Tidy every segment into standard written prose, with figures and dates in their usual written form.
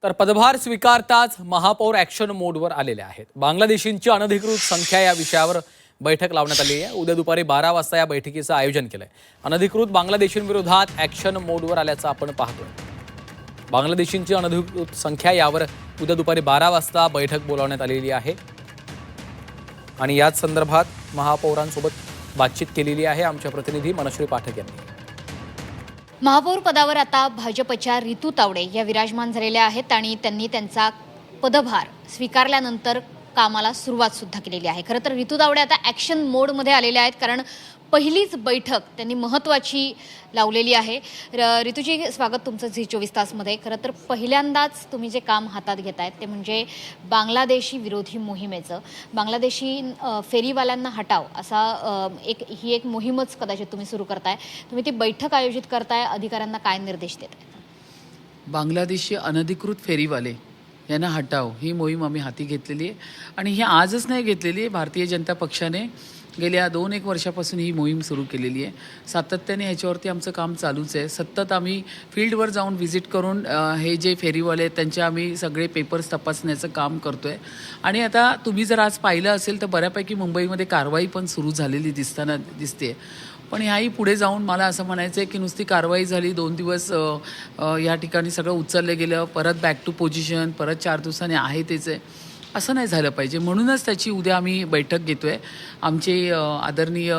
तर पदभार स्वीकारताच महापौर ॲक्शन मोडवर आलेले आहेत। बांगलादेशींची अनधिकृत संख्या या विषयावर बैठक लावण्यात आली आहे। उद्या दुपारी 12 वाजता या बैठकीचं आयोजन केलंय। अनधिकृत बांगलादेशींविरोधात ॲक्शन मोडवर आल्याचं आपण पाहतोय। बांगलादेशींची अनधिकृत संख्या यावर उद्या दुपारी 12 वाजता बैठक बोलावण्यात आलेली आहे आणि याच संदर्भात महापौरांसोबत बातचीत केलेली आहे आमच्या प्रतिनिधी मनश्री पाठक यांनी। महापौर पदावर आता भाजपच्या रितू तावडे या विराजमान झालेल्या आहेत आणि त्यांनी त्यांचा पदभार स्वीकारल्यानंतर कामाला सुरुवात सुद्धा केलेली आहे। खरं तर रितू तावडे आता ॲक्शन मोडमध्ये आलेले आहेत, कारण पहिलीच बैठक त्यांनी महत्त्वाची लावलेली आहे। रितूजी, स्वागत तुमचं झी24 तासमध्ये। खरं तर पहिल्यांदाच तुम्ही जे काम हातात घेतायत ते म्हणजे बांगलादेशी विरोधी मोहिमेचं, बांगलादेशी फेरीवाल्यांना हटाव असा ही एक मोहीमच कदाचित तुम्ही सुरू करताय। तुम्ही ती बैठक आयोजित करताय, अधिकाऱ्यांना काय निर्देश देताय? बांगलादेशी अनधिकृत फेरीवाले यांना हटाव ही मोहीम आम्ही हाती घेतलेली आहे आणि ही आजच नाही घेतलेली आहे। भारतीय जनता पक्षाने गेल्या 2-1 वर्षापासून ही मोहीम सुरू केलेली आहे। सातत्याने ह्याच्यावरती आमचं काम चालूच आहे। सतत आम्ही फील्डवर जाऊन व्हिजिट करून हे जे फेरीवाले आहेत त्यांचे आम्ही सगळे पेपर्स तपासण्याचं काम करतो आहे आणि आता तुम्ही जर आज पाहिलं असेल तर बऱ्यापैकी मुंबईमध्ये कारवाई पण सुरू झालेली दिसते। पण ह्याही पुढे जाऊन मला असं म्हणायचं आहे की नुसती कारवाई झाली, 2 दिवस या ठिकाणी सगळं उचललं गेलं, परत बॅक टू पोझिशन, परत 4 दिवसांनी आहे तेच आहे, असं नाही झालं पाहिजे। म्हणूनच त्याची उद्या आम्ही बैठक घेतो आहे। आमचे आदरणीय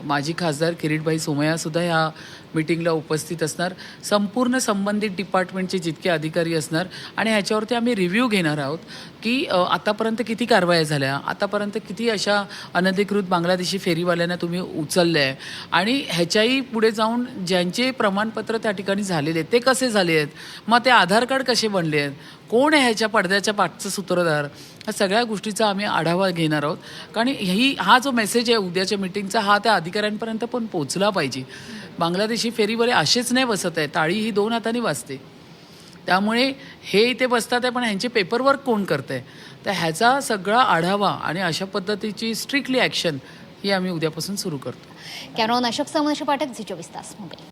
माजी खासदार किरीटभाई सोमय्यासुद्धा ह्या मीटिंगला उपस्थित असणार। संपूर्ण संबंधित डिपार्टमेंटचे जितके अधिकारी असणार आणि ह्याच्यावरती आम्ही रिव्ह्यू घेणार आहोत की आतापर्यंत किती कारवाया झाल्या, आतापर्यंत किती अशा अनधिकृत बांगलादेशी फेरीवाल्यांना तुम्ही उचललं आहे आणि ह्याच्याही पुढे जाऊन ज्यांचे प्रमाणपत्र त्या ठिकाणी झालेले आहेत ते कसे झाले आहेत, मग ते आधार कार्ड कसे बनले आहेत, कोण आहे ह्याच्या पडद्याच्या पाठचं सूत्रधार, ह्या सगळ्या गोष्टीचा आम्ही आढावा घेणार आहोत। कारण हा जो मेसेज आहे उद्याच्या मीटिंगचा हा त्या अधिकाऱ्यांपर्यंत पण पोहोचला पाहिजे। बांगलादेशी फेरीवाले असेच नाही बसत आहे, टाळी ही 2 हातांनी वाजते। त्यामुळे हे इथे बसतात आहे पण ह्यांचे पेपरवर्क कोण करत आहे, तर ह्याचा सगळा आढावा आणि अशा पद्धतीची स्ट्रिक्टली ॲक्शन ही आम्ही उद्यापासून सुरू करतो। कॅमेरामन अशोक पाठक, झी24 तास मुंबई।